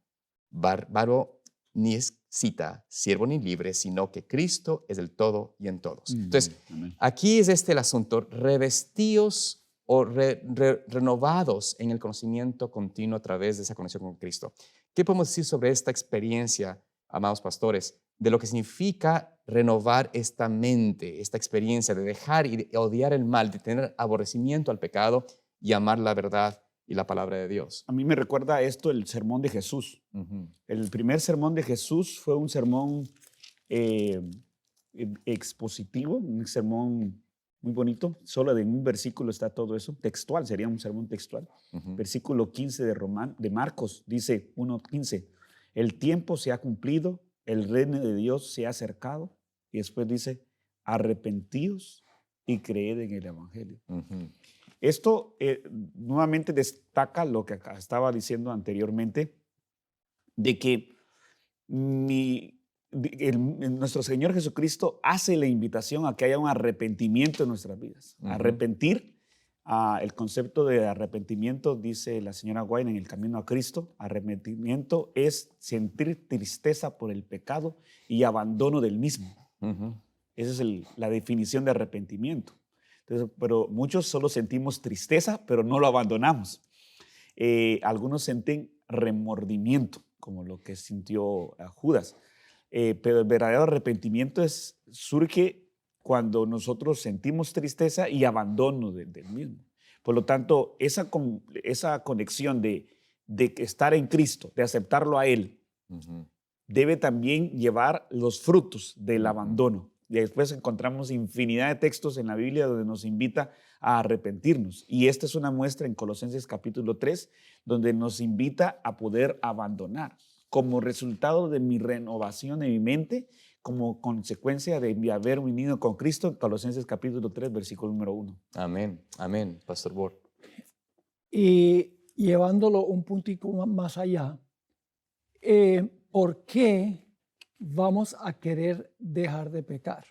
bárbaro ni escita, siervo ni libre, sino que Cristo es el todo y en todos. Entonces, aquí es el asunto: revestidos o renovados en el conocimiento continuo a través de esa conexión con Cristo. ¿Qué podemos decir sobre esta experiencia, amados pastores, de lo que significa renovar esta mente, esta experiencia de dejar y de odiar el mal, de tener aborrecimiento al pecado y amar la verdad y la palabra de Dios? A mí me recuerda esto el sermón de Jesús. El primer sermón de Jesús fue un sermón expositivo, un sermón muy bonito. Solo en un versículo está todo eso. Textual, sería un sermón textual. Versículo 15 de Marcos dice 1:15. El tiempo se ha cumplido, el reino de Dios se ha acercado. Y después dice, arrepentíos y creed en el evangelio. Esto nuevamente destaca lo que estaba diciendo anteriormente, de que nuestro Señor Jesucristo hace la invitación a que haya un arrepentimiento en nuestras vidas. Arrepentir, el concepto de arrepentimiento, dice la señora White en El Camino a Cristo, arrepentimiento es sentir tristeza por el pecado y abandono del mismo. Esa es la definición de arrepentimiento. Entonces, pero muchos solo sentimos tristeza, pero no lo abandonamos. Algunos sienten remordimiento, como lo que sintió Judas. Pero el verdadero arrepentimiento surge cuando nosotros sentimos tristeza y abandono del mismo. Por lo tanto, esa conexión de estar en Cristo, de aceptarlo a Él, debe también llevar los frutos del abandono. Y después encontramos infinidad de textos en la Biblia donde nos invita a arrepentirnos. Y esta es una muestra en Colosenses capítulo 3, donde nos invita a poder abandonar. Como resultado de mi renovación de mi mente, como consecuencia de mi haber venido con Cristo, en Colosenses capítulo 3, versículo número 1. Amén, amén, Pastor Bor. Y llevándolo un puntico más allá, ¿por qué vamos a querer dejar de pecar?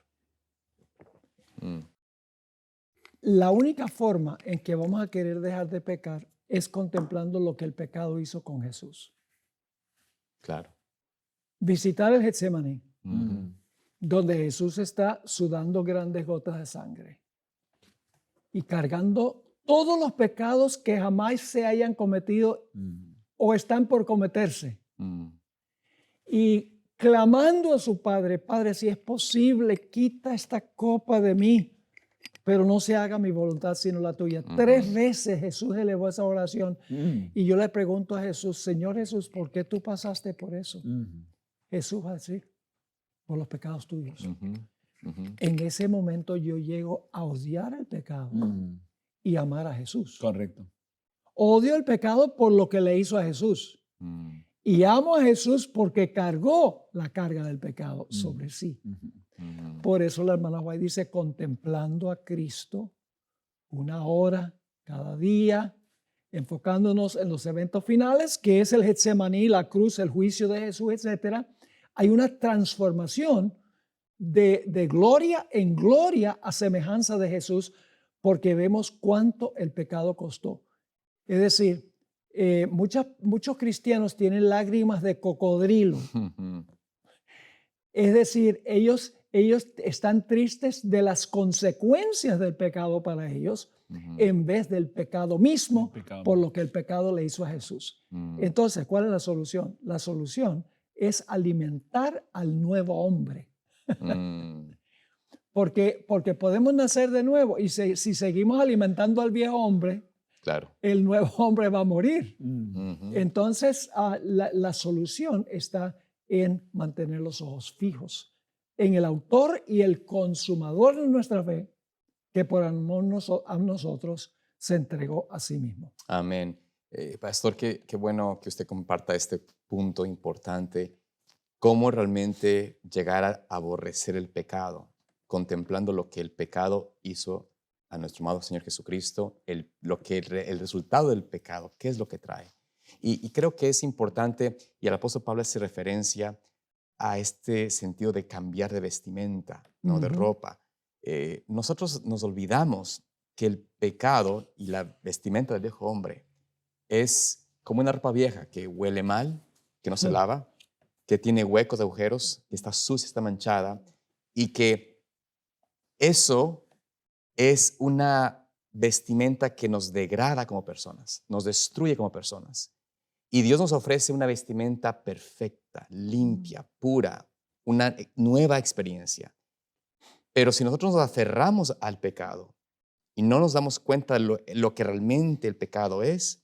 La única forma en que vamos a querer dejar de pecar es contemplando lo que el pecado hizo con Jesús. Claro. Visitar el Getsemaní, donde Jesús está sudando grandes gotas de sangre y cargando todos los pecados que jamás se hayan cometido o están por cometerse. Y clamando a su Padre, Padre, si es posible, quita esta copa de mí, pero no se haga mi voluntad sino la tuya. 3 veces Jesús elevó esa oración. Y yo le pregunto a Jesús, Señor Jesús, ¿por qué tú pasaste por eso? Jesús va a decir, por los pecados tuyos. En ese momento yo llego a odiar el pecado y amar a Jesús. Correcto. Odio el pecado por lo que le hizo a Jesús. Y amo a Jesús porque cargó la carga del pecado sobre sí. Por eso la hermana White dice, contemplando a Cristo 1 hora cada día, enfocándonos en los eventos finales, que es el Getsemaní, la cruz, el juicio de Jesús, etc., hay una transformación de gloria en gloria a semejanza de Jesús, porque vemos cuánto el pecado costó. Es decir, muchos cristianos tienen lágrimas de cocodrilo. Es decir, ellos están tristes de las consecuencias del pecado para ellos, en vez del pecado mismo, por lo que el pecado le hizo a Jesús. Entonces, ¿cuál es la solución? La solución es alimentar al nuevo hombre. Porque podemos nacer de nuevo y si seguimos alimentando al viejo hombre, Claro. el nuevo hombre va a morir. Entonces, la solución está en mantener los ojos fijos en el autor y el consumador de nuestra fe, que por amor a nosotros se entregó a sí mismo. Amén. Pastor, qué bueno que usted comparta este punto importante, cómo realmente llegar a aborrecer el pecado, contemplando lo que el pecado hizo a nuestro amado Señor Jesucristo, el resultado del pecado, qué es lo que trae. Y creo que es importante, y el apóstol Pablo hace referencia a este sentido de cambiar de vestimenta, ¿no? De ropa. Nosotros nos olvidamos que el pecado y la vestimenta del viejo hombre es como una ropa vieja que huele mal, que no se lava, que tiene huecos, agujeros, que está sucia, está manchada, y que eso es una vestimenta que nos degrada como personas, nos destruye como personas. Y Dios nos ofrece una vestimenta perfecta, limpia, pura, una nueva experiencia. Pero si nosotros nos aferramos al pecado y no nos damos cuenta de lo que realmente el pecado es,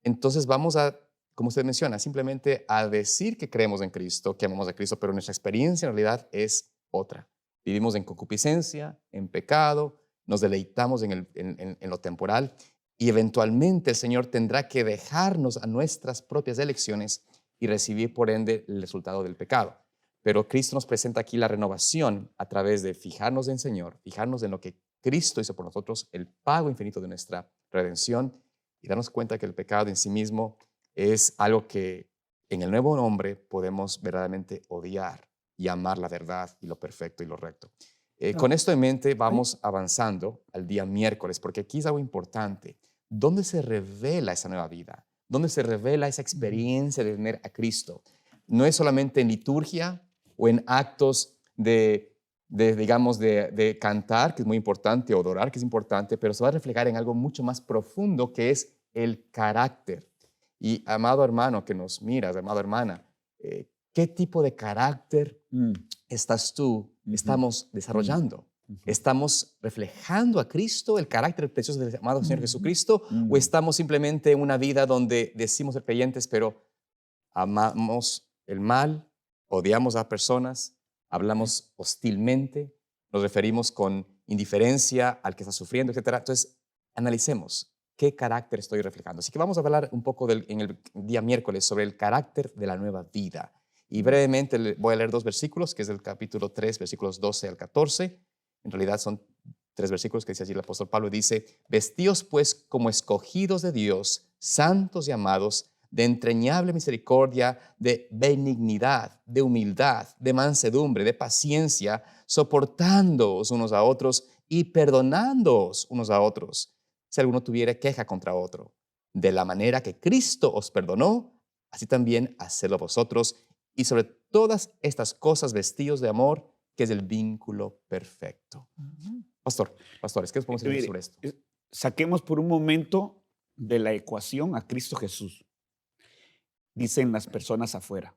entonces vamos a, como usted menciona, simplemente a decir que creemos en Cristo, que amamos a Cristo, pero nuestra experiencia en realidad es otra. Vivimos en concupiscencia, en pecado, nos deleitamos en lo temporal y eventualmente el Señor tendrá que dejarnos a nuestras propias elecciones y recibir por ende el resultado del pecado. Pero Cristo nos presenta aquí la renovación a través de fijarnos en el Señor, fijarnos en lo que Cristo hizo por nosotros, el pago infinito de nuestra redención, y darnos cuenta que el pecado en sí mismo es algo que en el nuevo hombre podemos verdaderamente odiar y amar la verdad y lo perfecto y lo recto. Con esto en mente vamos avanzando al día miércoles, porque aquí es algo importante. ¿Dónde se revela esa nueva vida? ¿Dónde se revela esa experiencia de tener a Cristo? No es solamente en liturgia o en actos digamos, de cantar, que es muy importante, o adorar, que es importante, pero se va a reflejar en algo mucho más profundo, que es el carácter. Y amado hermano que nos miras, amada hermana, ¿qué tipo de carácter estás tú, estamos desarrollando? ¿Estamos reflejando a Cristo, el carácter precioso del amado Señor Jesucristo? ¿O estamos simplemente en una vida donde decimos ser creyentes, pero amamos el mal, odiamos a personas, hablamos hostilmente, nos referimos con indiferencia al que está sufriendo, etcétera? Entonces, analicemos qué carácter estoy reflejando. Así que vamos a hablar un poco en el día miércoles sobre el carácter de la nueva vida. Y brevemente voy a leer 2 versículos, que es el capítulo 3, versículos 12 al 14. En realidad son 3 versículos que dice allí el apóstol Pablo. Dice: vestíos pues como escogidos de Dios, santos y amados, de entrañable misericordia, de benignidad, de humildad, de mansedumbre, de paciencia, soportándoos unos a otros y perdonándoos unos a otros, si alguno tuviera queja contra otro. De la manera que Cristo os perdonó, así también hacedlo vosotros, y sobre todas estas cosas vestíos de amor, que es el vínculo perfecto. Pastores, ¿qué podemos decir sobre esto? Saquemos por un momento de la ecuación a Cristo Jesús, dicen las personas afuera.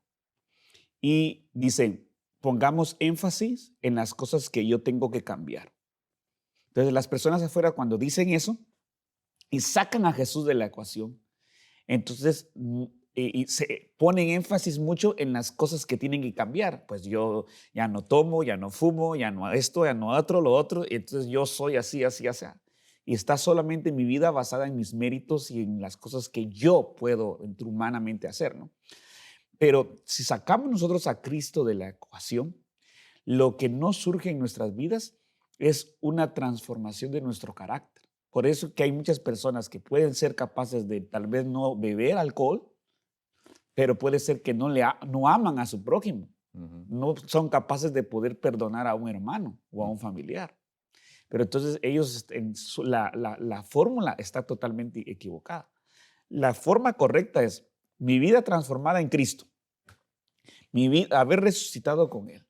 Y dicen, pongamos énfasis en las cosas que yo tengo que cambiar. Entonces, las personas afuera, cuando dicen eso y sacan a Jesús de la ecuación, entonces y se ponen énfasis mucho en las cosas que tienen que cambiar. Pues yo ya no tomo, ya no fumo, ya no esto, ya no otro, lo otro, y entonces yo soy así, así, así. Y está solamente mi vida basada en mis méritos y en las cosas que yo puedo humanamente hacer, ¿no? Pero si sacamos nosotros a Cristo de la ecuación, lo que no surge en nuestras vidas es una transformación de nuestro carácter. Por eso que hay muchas personas que pueden ser capaces de tal vez no beber alcohol, pero puede ser que no aman a su prójimo. No son capaces de poder perdonar a un hermano o a un familiar. Pero entonces ellos, la fórmula está totalmente equivocada. La forma correcta es mi vida transformada en Cristo, mi vida, haber resucitado con Él,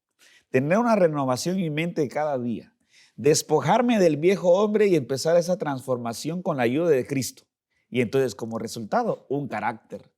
tener una renovación en mi mente cada día, despojarme del viejo hombre y empezar esa transformación con la ayuda de Cristo. Y entonces como resultado, un carácter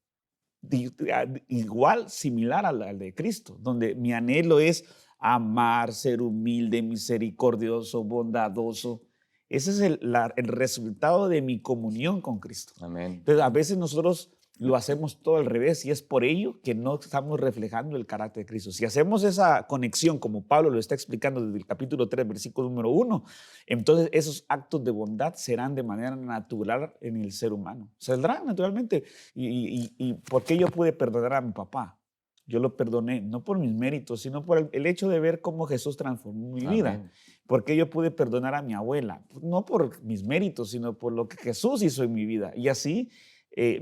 igual, similar al de Cristo, donde mi anhelo es amar, ser humilde, misericordioso, bondadoso. Ese es el resultado de mi comunión con Cristo. Amén. Entonces, a veces nosotros lo hacemos todo al revés y es por ello que no estamos reflejando el carácter de Cristo. Si hacemos esa conexión, como Pablo lo está explicando desde el capítulo 3, versículo número 1, entonces esos actos de bondad serán de manera natural en el ser humano. Saldrán naturalmente. ¿Y por qué yo pude perdonar a mi papá? Yo lo perdoné no por mis méritos, sino por el hecho de ver cómo Jesús transformó mi vida. Amén. ¿Por qué yo pude perdonar a mi abuela? No por mis méritos, sino por lo que Jesús hizo en mi vida. Y así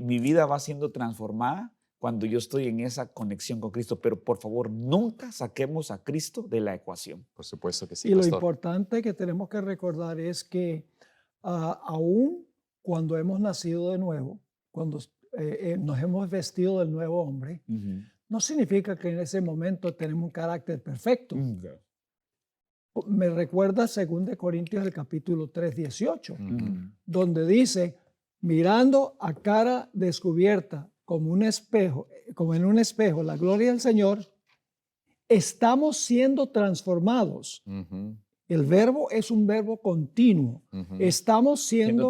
mi vida va siendo transformada cuando yo estoy en esa conexión con Cristo. Pero por favor, nunca saquemos a Cristo de la ecuación. Por supuesto que sí, Y lo pastor. importante que tenemos que recordar es que aún cuando hemos nacido de nuevo, cuando nos hemos vestido del nuevo hombre, no significa que en ese momento tenemos un carácter perfecto. Me recuerda 2 Corintios el capítulo 3, 18, donde dice, mirando a cara descubierta como en un espejo la gloria del Señor, estamos siendo transformados. El verbo es un verbo continuo. Estamos siendo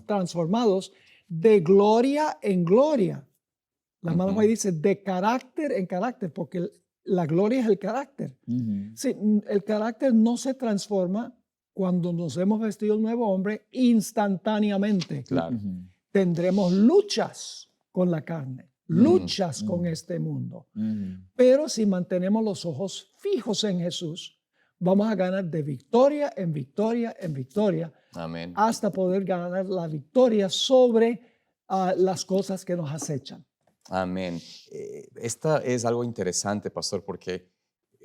transformados de gloria en gloria. La mano ahí dice de carácter en carácter, porque la gloria es el carácter. Sí, el carácter no se transforma cuando nos hemos vestido el nuevo hombre instantáneamente. Claro. Tendremos luchas con la carne, luchas con este mundo. Pero si mantenemos los ojos fijos en Jesús, vamos a ganar de victoria en victoria en victoria. Amén. Hasta poder ganar la victoria sobre las cosas que nos acechan. Amén. Esta es algo interesante, pastor, porque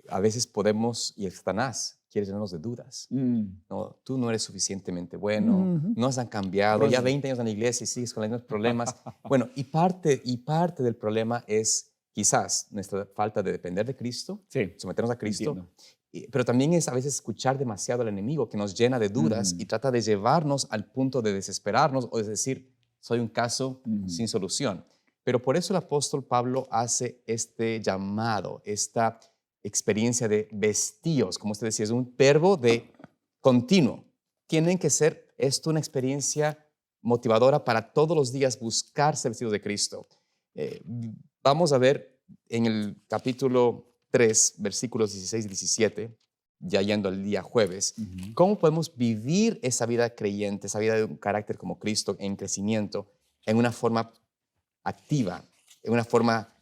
a veces podemos, y el Satanás quiere llenarnos de dudas. No, tú no eres suficientemente bueno, no has cambiado, ya 20 años en la iglesia y sigues con los mismos problemas. Bueno, y parte del problema es quizás nuestra falta de depender de Cristo, someternos a Cristo, pero también es a veces escuchar demasiado al enemigo que nos llena de dudas y trata de llevarnos al punto de desesperarnos o de decir, soy un caso sin solución. Pero por eso el apóstol Pablo hace este llamado, esta experiencia de vestíos, como usted decía, es un verbo de continuo. Tienen que ser esto una experiencia motivadora para todos los días buscar ser vestidos de Cristo. Vamos a ver en el capítulo 3, versículos 16 y 17, ya yendo al día jueves, cómo podemos vivir esa vida creyente, esa vida de un carácter como Cristo en crecimiento, en una forma activa, en una forma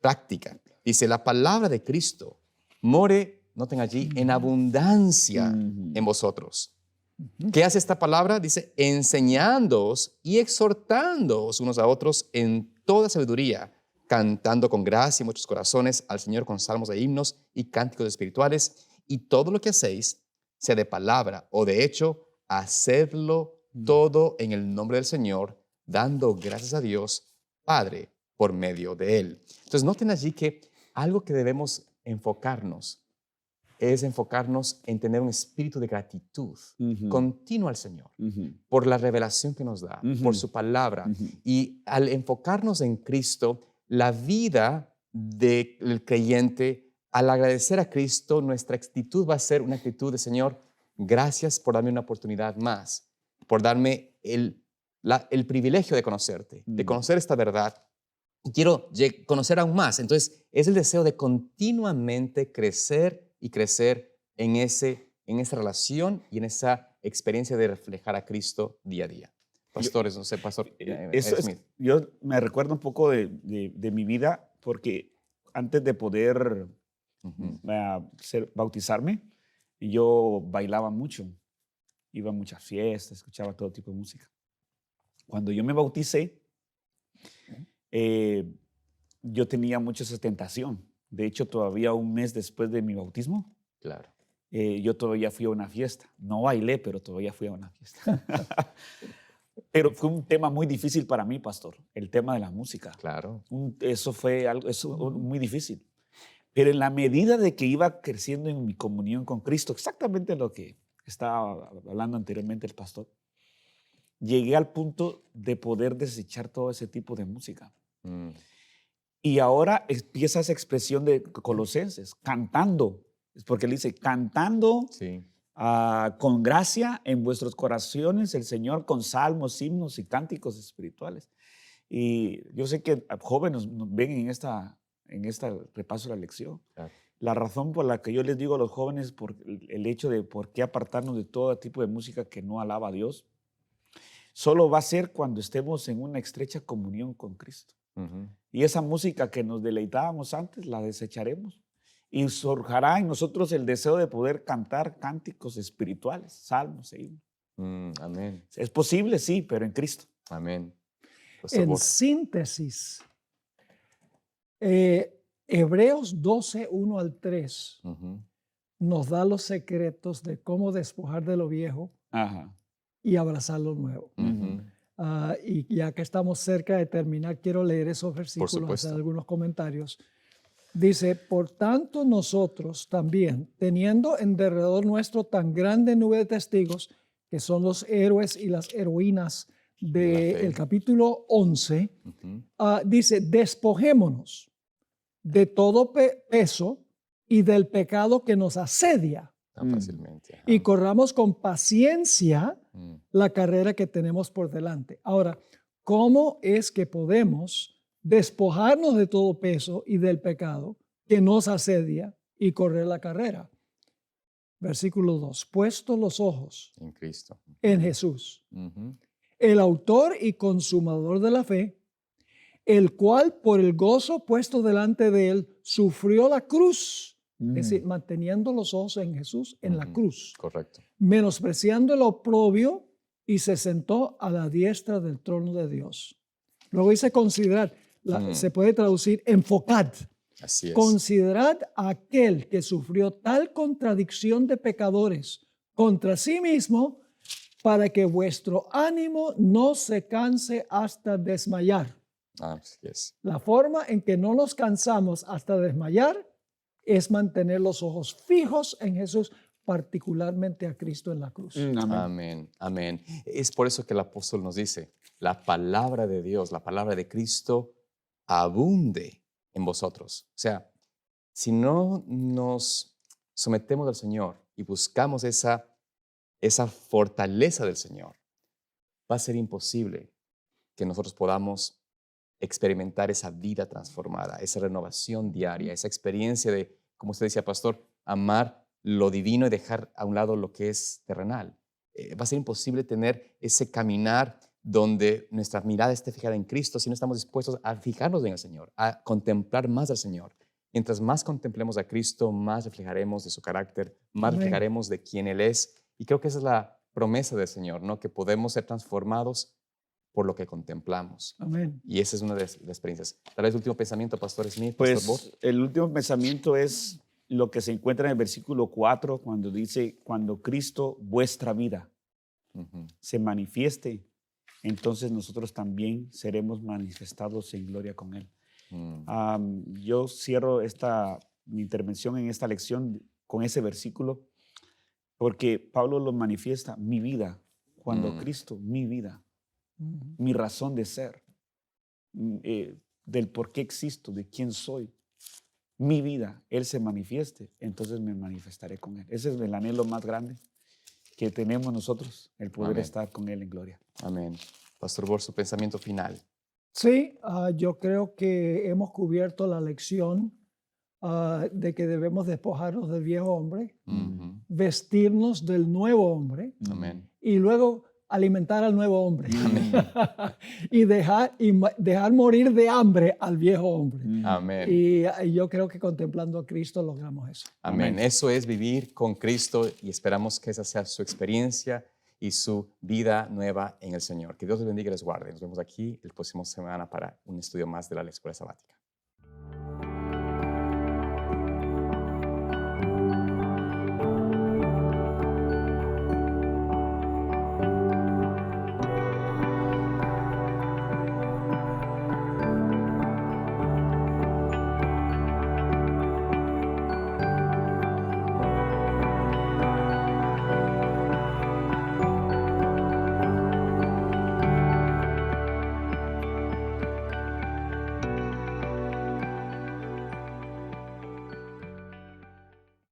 práctica. Dice, la palabra de Cristo more, noten allí, en abundancia en vosotros. ¿Qué hace esta palabra? Dice, enseñándoos y exhortándoos unos a otros en toda sabiduría, cantando con gracia en vuestros corazones al Señor con salmos e himnos y cánticos espirituales, y todo lo que hacéis, sea de palabra o de hecho, hacedlo todo en el nombre del Señor, dando gracias a Dios, Padre, por medio de Él. Entonces, noten allí que algo que debemos enfocarnos es enfocarnos en tener un espíritu de gratitud continuo al Señor por la revelación que nos da, por su palabra. Y al enfocarnos en Cristo, la vida del creyente, al agradecer a Cristo, nuestra actitud va a ser una actitud de Señor, gracias por darme una oportunidad más, por darme el privilegio de conocerte, de conocer esta verdad. Y quiero conocer aún más. Entonces, es el deseo de continuamente crecer y crecer en esa relación y en esa experiencia de reflejar a Cristo día a día. Pastores, no sé, Pastor Smith. Yo me recuerdo un poco de mi vida, porque antes de poder bautizarme, yo bailaba mucho. iba a muchas fiestas, escuchaba todo tipo de música. Cuando yo me bauticé, yo tenía mucha esa tentación. De hecho, todavía un mes después de mi bautismo, Claro. yo todavía fui a una fiesta. No bailé, pero todavía fui a una fiesta. Pero fue un tema muy difícil para mí, pastor, el tema de la música. Claro. Eso fue algo muy difícil. Pero en la medida de que iba creciendo en mi comunión con Cristo, exactamente lo que estaba hablando anteriormente el pastor, llegué al punto de poder desechar todo ese tipo de música. Mm. Y ahora empieza esa expresión de Colosenses, cantando. Es porque él dice, cantando Sí. con gracia en vuestros corazones el Señor con salmos, himnos y cánticos espirituales. Y yo sé que jóvenes nos ven en este repaso de la lección. Claro. La razón por la que yo les digo a los jóvenes, por el hecho de por qué apartarnos de todo tipo de música que no alaba a Dios, solo va a ser cuando estemos en una estrecha comunión con Cristo. Ujú. Y esa música que nos deleitábamos antes, la desecharemos. Y surjará en nosotros el deseo de poder cantar cánticos espirituales, salmos e himnos. Amén. Es posible, sí, pero en Cristo. Amén. Pastor En Borja. síntesis, Hebreos 12, 1 al 3 Ujú. nos da los secretos de cómo despojar de lo viejo Ajá. y abrazar lo nuevo. Ujú. Y ya que estamos cerca de terminar, quiero leer esos versículos, supuesto. hacer algunos comentarios. Dice, por tanto nosotros también, teniendo en derredor nuestro tan grande nube de testigos, que son los héroes y las heroínas De la fe. del capítulo 11, Ujú. dice, despojémonos de todo peso y del pecado que nos asedia Tan Mm. fácilmente. Ajá. y corramos con paciencia Mm. la carrera que tenemos por delante. Ahora, ¿cómo es que podemos despojarnos de todo peso y del pecado que nos asedia y correr la carrera? Versículo 2. Puesto los ojos En Cristo. en Jesús, Ujú. el autor y consumador de la fe, el cual por el gozo puesto delante de él sufrió la cruz. Es decir, manteniendo los ojos en Jesús en la Ujú. cruz, Correcto. menospreciando el oprobio, y se sentó a la diestra del trono de Dios. Luego dice considerad, se puede traducir enfocad. Así es. Considerad a aquel que sufrió tal contradicción de pecadores contra sí mismo, para que vuestro ánimo no se canse hasta desmayar. Así es. La forma en que no nos cansamos hasta desmayar es mantener los ojos fijos en Jesús, particularmente a Cristo en la cruz. Amén. Amén. Amén. Es por eso que el apóstol nos dice, la palabra de Dios, la palabra de Cristo abunde en vosotros. O sea, si no nos sometemos al Señor y buscamos esa fortaleza del Señor, va a ser imposible que nosotros podamos experimentar esa vida transformada, esa renovación diaria, esa experiencia de, como usted decía, pastor, amar lo divino y dejar a un lado lo que es terrenal. Va a ser imposible tener ese caminar donde nuestra mirada esté fijada en Cristo si no estamos dispuestos a fijarnos en el Señor, a contemplar más al Señor. Mientras más contemplemos a Cristo, más reflejaremos de su carácter, más Amén. reflejaremos de quién Él es. Y creo que esa es la promesa del Señor, ¿no? Que podemos ser transformados por lo que contemplamos. Amén. Y esa es una de las experiencias. Tal vez el último pensamiento, Pastor Smith, Pastor Bob. Pues el último pensamiento es lo que se encuentra en el versículo 4, cuando dice, cuando Cristo, vuestra vida, Ujú. se manifieste, entonces nosotros también seremos manifestados en gloria con Él. Yo cierro mi intervención en esta lección con ese versículo, porque Pablo lo manifiesta, mi vida, cuando Cristo, mi vida, mi razón de ser, del por qué existo, de quién soy, mi vida, Él se manifieste, entonces me manifestaré con Él. Ese es el anhelo más grande que tenemos nosotros, el poder Amén. estar con Él en gloria. Amén. Pastor Bob, su pensamiento final. Sí, yo creo que hemos cubierto la lección de que debemos despojarnos del viejo hombre, Ujú. vestirnos del nuevo hombre Amén. y luego alimentar al nuevo hombre y dejar morir de hambre al viejo hombre. Amén. Y yo creo que contemplando a Cristo logramos eso. Amén. Amén. Eso es vivir con Cristo y esperamos que esa sea su experiencia y su vida nueva en el Señor. Que Dios les bendiga y les guarde. Nos vemos aquí el próximo semana para un estudio más de la escuela sabática.